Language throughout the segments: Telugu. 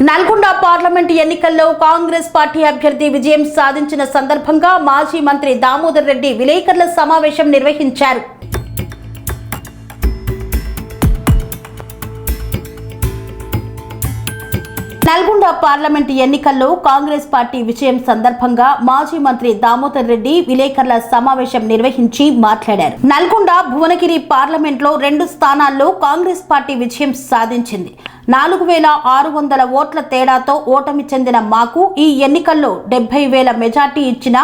నల్గొండ పార్లమెంట్ ఎన్నికల్లో కాంగ్రెస్ పార్టీ అభ్యర్థి విజయం సాధించిన సందర్భంగా మాజీ మంత్రి దామోదర్ రెడ్డి విలేకరుల సమావేశం నిర్వహించారు. నల్గొండ పార్లమెంట్ ఎన్నికల్లో కాంగ్రెస్ పార్టీ విజయం సందర్భంగా మాజీ మంత్రి దామోదర్ రెడ్డి విలేకరుల సమావేశం నిర్వహించి మాట్లాడారు. నల్గొండ భువనగిరి పార్లమెంట్లో 2 స్థానాల్లో కాంగ్రెస్ పార్టీ విజయం సాధించింది. 4600 ఓట్ల తేడాతో ఓటమి చెందిన మాకు ఈ ఎన్నికల్లో 70,000 మెజార్టీ ఇచ్చిన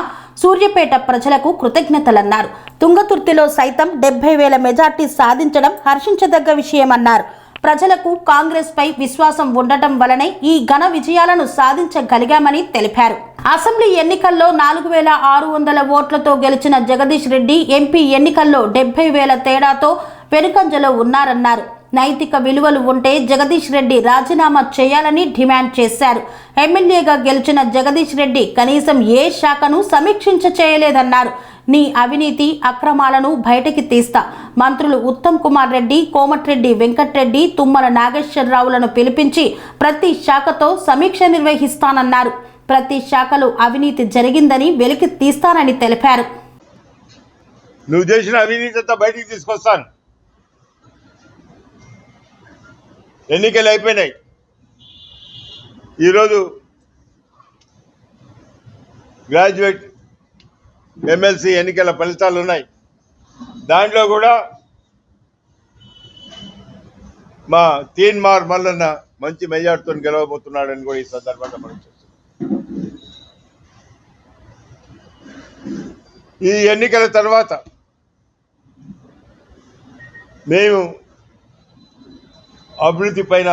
సూర్యాపేట ప్రజలకు కృతజ్ఞతలన్నారు. తుంగతుర్తిలో సైతం 70,000 మెజార్టీ సాధించడం హర్షించదగ్గ విషయమన్నారు. ప్రజలకు కాంగ్రెస్ పై విశ్వాసం ఉండటం వలనే ఈ ఘన విజయాలను సాధించగలిగామని తెలిపారు. అసెంబ్లీ ఎన్నికల్లో 4600 ఓట్లతో గెలిచిన జగదీష్ రెడ్డి ఎంపీ ఎన్నికల్లో 70,000 తేడాతో వెనుకంజలో ఉన్నారన్నారు. నైతిక విలువలు ఉంటే జగదీష్ రెడ్డి రాజీనామా చేయాలని డిమాండ్ చేశారు. ఎమ్మెల్యేగా గెలిచిన జగదీష్ రెడ్డి కనీసం ఏ శాఖను సమీక్షించ చేయలేదన్నారు. నీ అవినీతి అక్రమాలను బయటకి తీస్తా, మంత్రులు ఉత్తమ్ కుమార్ రెడ్డి, కోమటిరెడ్డి వెంకటరెడ్డి, తుమ్మల నాగేశ్వరరావులను పిలిపించి ప్రతి శాఖతో సమీక్ష నిర్వహిస్తానన్నారు. ప్రతి శాఖలో అవినీతి జరిగిందని వెలికి తీస్తానని తెలిపారు. నువ్వు చేసిన అవినీతి అంతా బయటికి తీసుకొస్తాను. ఎన్నికలు అయిపోయినాయి. ఈరోజు గ్రాడ్యుయేట్ ఎమ్మెల్సీ ఎన్నికల ఫలితాలు ఉన్నాయి. దాంట్లో కూడా మా తీన్మార్ మల్లన్న మంచి మెజార్టీతో గెలవబోతున్నాడని కూడా ఈ సందర్భంగా మనం చూస్తున్నాం. ఈ ఎన్నికల తర్వాత మేము అభివృద్ధి పైన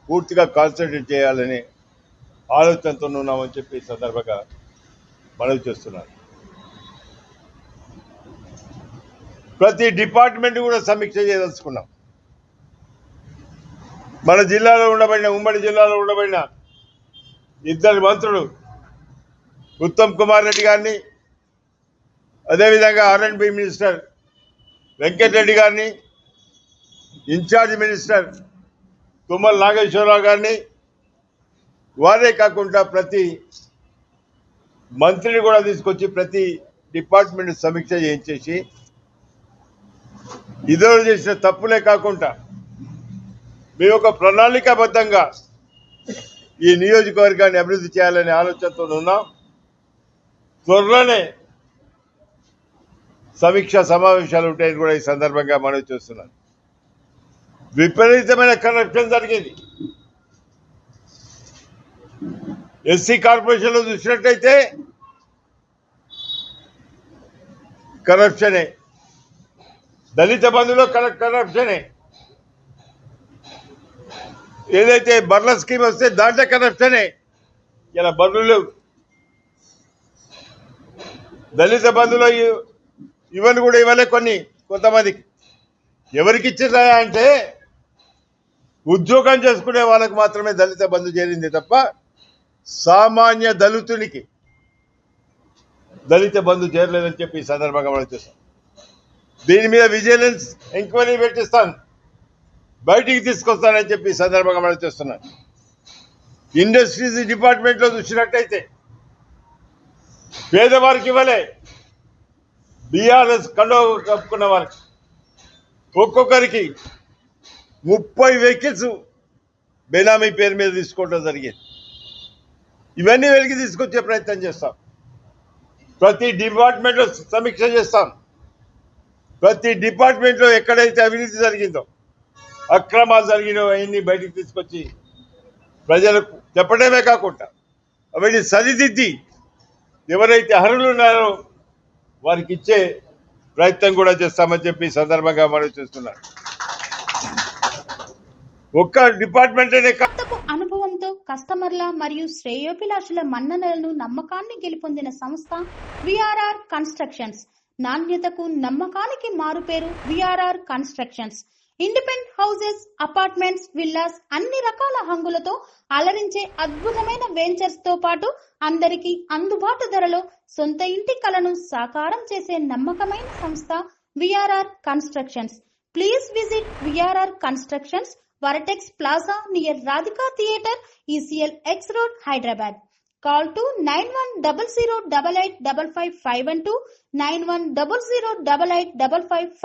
పూర్తిగా కాన్సన్ట్రేట్ చేయాలని ఆలోచనతో ఉన్నామని చెప్పి ఈ సందర్భంగా మనవి చేస్తున్నాను. ప్రతి డిపార్ట్మెంట్ కూడా సమీక్ష చేయదలుచుకున్నాం. మన జిల్లాలో ఉండబడిన ఉమ్మడి జిల్లాలో ఉండబడిన 2 మంత్రులు ఉత్తమ్ కుమార్ రెడ్డి గారిని, అదేవిధంగా R&B మినిస్టర్ వెంకటరెడ్డి గారిని, ఇన్ఛార్జ్ మినిస్టర్ తుమ్మల నాగేశ్వరరావు గారిని, వారే కాకుండా ప్రతి మంత్రిని కూడా తీసుకొచ్చి ప్రతి డిపార్ట్మెంట్ సమీక్ష చేయించేసి ఇతరులు చేసిన తప్పులే కాకుండా మేము ఒక ప్రణాళికాబద్ధంగా ఈ నియోజకవర్గాన్ని అభివృద్ధి చేయాలనే ఆలోచనతో ఉన్నాం. త్వరలోనే సమీక్ష సమావేశాలు ఉంటాయని కూడా ఈ సందర్భంగా మనవి చేస్తున్నాను. విపరీతమైన కరప్షన్ జరిగింది. ఎస్సీ కార్పొరేషన్లో చూసినట్టయితే కరప్షనే, దళిత బంధులో కరప్షనే, ఏదైతే బర్ల స్కీమ్ వస్తే దాంట్లో కరప్షనే. ఇలా బర్రెలు దళిత బంధులో ఇవన్నీ కూడా ఇవ్వలే. కొంతమందికి ఎవరికి ఇచ్చిరా అంటే ఉద్యోగం చేసుకునే వాళ్ళకు మాత్రమే దళిత బంధు చేరింది తప్ప సామాన్య దళితునికి దళిత బంధు చేరలేదని చెప్పి ఈ సందర్భంగా మనం చూస్తాం. దీని మీద విజిలెన్స్ ఎంక్వైరీ పెట్టిస్తాను, బయటికి తీసుకొస్తానని చెప్పి ఈ సందర్భంగా మనం చూస్తున్నాను. ఇండస్ట్రీస్ డిపార్ట్మెంట్లో చూసినట్టయితే పేదవారికి ఇవ్వలే, బీఆర్ఎస్ కండువా కప్పుకున్న వారికి ఒక్కొక్కరికి 30 వెహికల్స్ బెనామీ పేరు మీద తీసుకోవడం జరిగింది. ఇవన్నీ వెలికి తీసుకొచ్చే ప్రయత్నం చేస్తాం. ప్రతి డిపార్ట్మెంట్లో సమీక్ష చేస్తాం. ప్రతి డిపార్ట్మెంట్లో ఎక్కడైతే అవినీతి జరిగిందో, అక్రమాలు జరిగినో అవన్నీ బయటికి తీసుకొచ్చి ప్రజలకు చెప్పడమే కాకుండా అవన్నీ సరిదిద్ది ఎవరైతే అర్హులు ఉన్నారో వారికి ఇచ్చే ప్రయత్నం కూడా చేస్తామని చెప్పి ఈ సందర్భంగా మనం చేస్తున్నాం. ఒక్క డిపార్ట్మెంట్ అనుభవంతో కస్టమర్ల మరియు శ్రేయోభిలాషుల మన్ననలను నమ్మకాన్ని గెలుపొందిన సంస్థ విఆర్ఆర్ కన్స్ట్రక్షన్స్. నాణ్యతకు నమ్మకానికి మారుపేరు VRR constructions. Independent houses, apartments, villas అన్ని రకాల హంగులతో అలరించే అద్భుతమైన వెంచర్స్ తో పాటు అందరికీ అందుబాటు ధరలో సొంత ఇంటి కలను సాకారం చేసే నమ్మకమైన సంస్థ VRR constructions. Please visit VRR Constructions, Varatex Plaza near Radhika Theatre, ECL X Road, Hyderabad. Call to 9100885551 9100885559.